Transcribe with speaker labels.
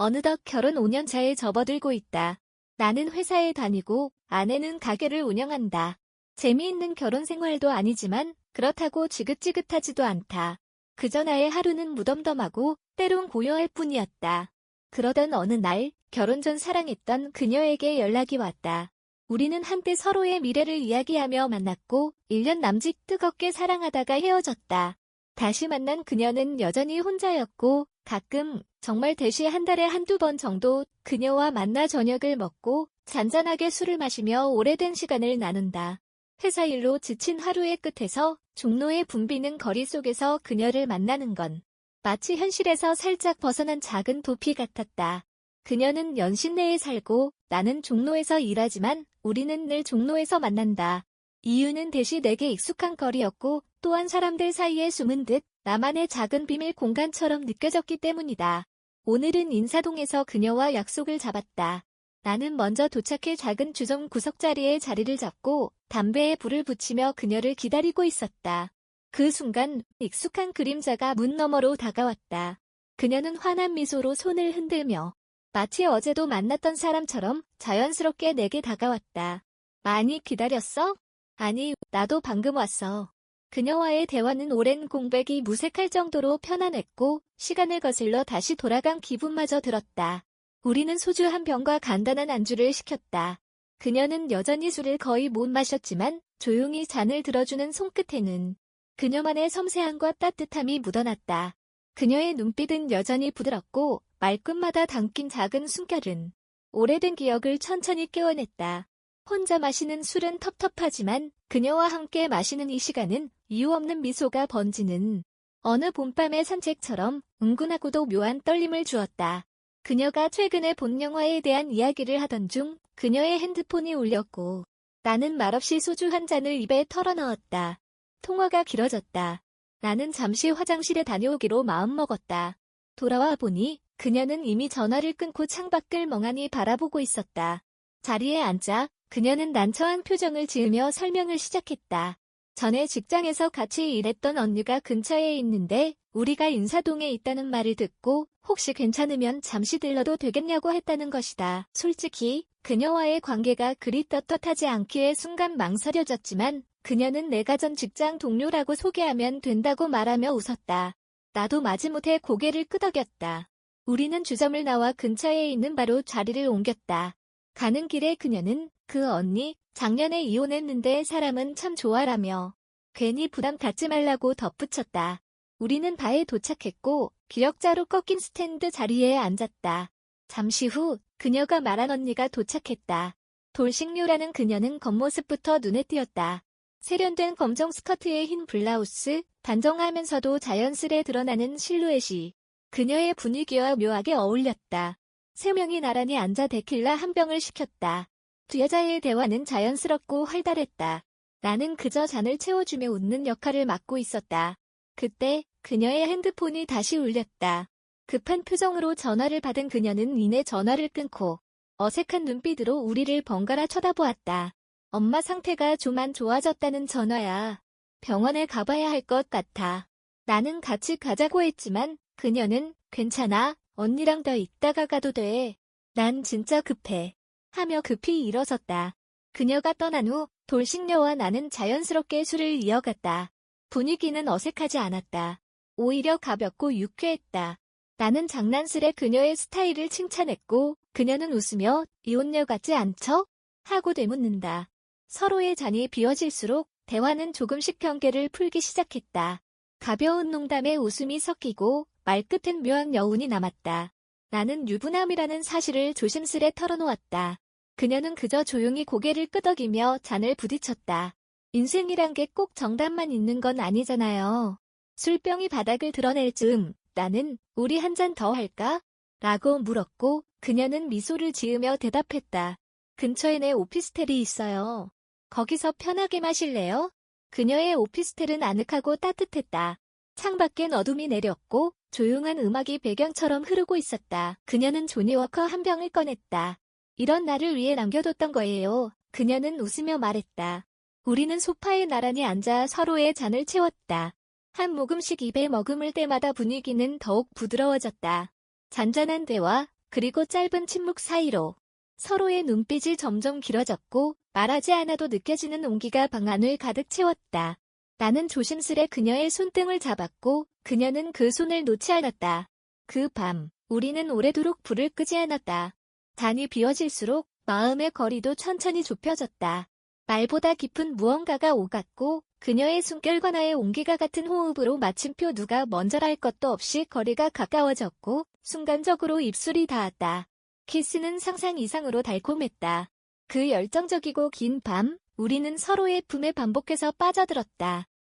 Speaker 1: 어느덧 결혼 5년 차에 접어들고 있다. 나는 회사에 다니고 아내는 가게를 운영한다. 재미있는 결혼 생활도 아니지만 그렇다고 지긋지긋하지도 않다. 그저 나의 하루는 무덤덤하고 때론 고요할 뿐이었다. 그러던 어느 날 결혼 전 사랑했던 그녀에게 연락이 왔다. 우리는 한때 서로의 미래를 이야기하며 만났고 1년 남짓 뜨겁게 사랑하다가 헤어졌다. 다시 만난 그녀는 여전히 혼자였고 가끔 정말 대시 한 달에 한두 번 정도 그녀와 만나 저녁을 먹고 잔잔하게 술을 마시며 오래된 시간을 나눈다. 회사 일로 지친 하루의 끝에서 종로에 붐비는 거리 속에서 그녀를 만나는 건 마치 현실에서 살짝 벗어난 작은 도피 같았다. 그녀는 연신내에 살고 나는 종로에서 일하지만 우리는 늘 종로에서 만난다. 이유는 대시 내게 익숙한 거리였고 또한 사람들 사이에 숨은 듯 나만의 작은 비밀 공간처럼 느껴졌기 때문이다. 오늘은 인사동에서 그녀와 약속을 잡았다. 나는 먼저 도착해 작은 주점 구석자리에 자리를 잡고 담배에 불을 붙이며 그녀를 기다리고 있었다. 그 순간 익숙한 그림자가 문 너머로 다가왔다. 그녀는 환한 미소로 손을 흔들며 마치 어제도 만났던 사람처럼 자연스럽게 내게 다가왔다. 많이 기다렸어? 아니, 나도 방금 왔어. 그녀와의 대화는 오랜 공백이 무색할 정도로 편안했고 시간을 거슬러 다시 돌아간 기분마저 들었다. 우리는 소주 한 병과 간단한 안주를 시켰다. 그녀는 여전히 술을 거의 못 마셨지만 조용히 잔을 들어주는 손끝에는 그녀만의 섬세함과 따뜻함이 묻어났다. 그녀의 눈빛은 여전히 부드럽고 말끝마다 담긴 작은 숨결은 오래된 기억을 천천히 깨워냈다. 혼자 마시는 술은 텁텁하지만 그녀와 함께 마시는 이 시간은 이유 없는 미소가 번지는 어느 봄밤의 산책처럼 은근하고도 묘한 떨림을 주었다. 그녀가 최근에 본 영화에 대한 이야기를 하던 중 그녀의 핸드폰이 울렸고 나는 말없이 소주 한 잔을 입에 털어넣었다. 통화가 길어졌다. 나는 잠시 화장실에 다녀오기로 마음먹었다. 돌아와 보니 그녀는 이미 전화를 끊고 창밖을 멍하니 바라보고 있었다. 자리에 앉자 그녀는 난처한 표정을 지으며 설명을 시작했다. 전에 직장에서 같이 일했던 언니가 근처에 있는데 우리가 인사동에 있다는 말을 듣고 혹시 괜찮으면 잠시 들러도 되겠냐고 했다는 것이다. 솔직히 그녀와의 관계가 그리 떳떳하지 않기에 순간 망설여졌지만 그녀는 내가 전 직장 동료라고 소개하면 된다고 말하며 웃었다. 나도 마지못해 고개를 끄덕였다. 우리는 주점을 나와 근처에 있는 바로 자리를 옮겼다. 가는 길에 그녀는 그 언니 작년에 이혼했는데 사람은 참 좋아라며 괜히 부담 갖지 말라고 덧붙였다. 우리는 바에 도착했고 기역자로 꺾인 스탠드 자리에 앉았다. 잠시 후 그녀가 말한 언니가 도착했다. 돌싱류라는 그녀는 겉모습부터 눈에 띄었다. 세련된 검정 스커트에 흰 블라우스, 단정하면서도 자연스레 드러나는 실루엣이 그녀의 분위기와 묘하게 어울렸다. 세 명이 나란히 앉아 데킬라 한 병을 시켰다. 두 여자의 대화는 자연스럽고 활달했다. 나는 그저 잔을 채워주며 웃는 역할을 맡고 있었다. 그때 그녀의 핸드폰이 다시 울렸다. 급한 표정으로 전화를 받은 그녀는 이내 전화를 끊고 어색한 눈빛으로 우리를 번갈아 쳐다보았다. 엄마 상태가 좀 안 좋아졌다는 전화야. 병원에 가봐야 할 것 같아. 나는 같이 가자고 했지만 그녀는 괜찮아. 언니랑 더 있다가 가도 돼. 난 진짜 급해. 하며 급히 일어섰다. 그녀가 떠난 후 돌싱녀와 나는 자연스럽게 술을 이어갔다. 분위기는 어색하지 않았다. 오히려 가볍고 유쾌했다. 나는 장난스레 그녀의 스타일을 칭찬했고 그녀는 웃으며 이혼녀 같지 않죠? 하고 되묻는다. 서로의 잔이 비워질수록 대화는 조금씩 경계를 풀기 시작했다. 가벼운 농담에 웃음이 섞이고 말끝엔 묘한 여운이 남았다. 나는 유부남이라는 사실을 조심스레 털어놓았다. 그녀는 그저 조용히 고개를 끄덕이며 잔을 부딪혔다. 인생이란 게 꼭 정답만 있는 건 아니잖아요. 술병이 바닥을 드러낼 즈음 나는 우리 한 잔 더 할까? 라고 물었고 그녀는 미소를 지으며 대답했다. 근처에 내 오피스텔이 있어요. 거기서 편하게 마실래요? 그녀의 오피스텔은 아늑하고 따뜻했다. 창밖엔 어둠이 내렸고 조용한 음악이 배경처럼 흐르고 있었다. 그녀는 조니워커 한 병을 꺼냈다. 이런 나를 위해 남겨뒀던 거예요. 그녀는 웃으며 말했다. 우리는 소파에 나란히 앉아 서로의 잔을 채웠다. 한 모금씩 입에 머금을 때마다 분위기는 더욱 부드러워졌다. 잔잔한 대화, 그리고 짧은 침묵 사이로 서로의 눈빛이 점점 길어졌고 말하지 않아도 느껴지는 온기가 방 안을 가득 채웠다. 나는 조심스레 그녀의 손등을 잡았고 그녀는 그 손을 놓지 않았다. 그 밤, 우리는 오래도록 불을 끄지 않았다. 잔이 비워질수록 마음의 거리도 천천히 좁혀졌다. 말보다 깊은 무언가가 오갔고 그녀의 숨결과 나의 온기가 같은 호흡으로 마침표 누가 먼저랄 것도 없이 거리가 가까워졌고 순간적으로 입술이 닿았다. 키스는 상상 이상으로 달콤했다. 그 열정적이고 긴 밤, 우리는 서로의 품에 반복해서 빠져들었다.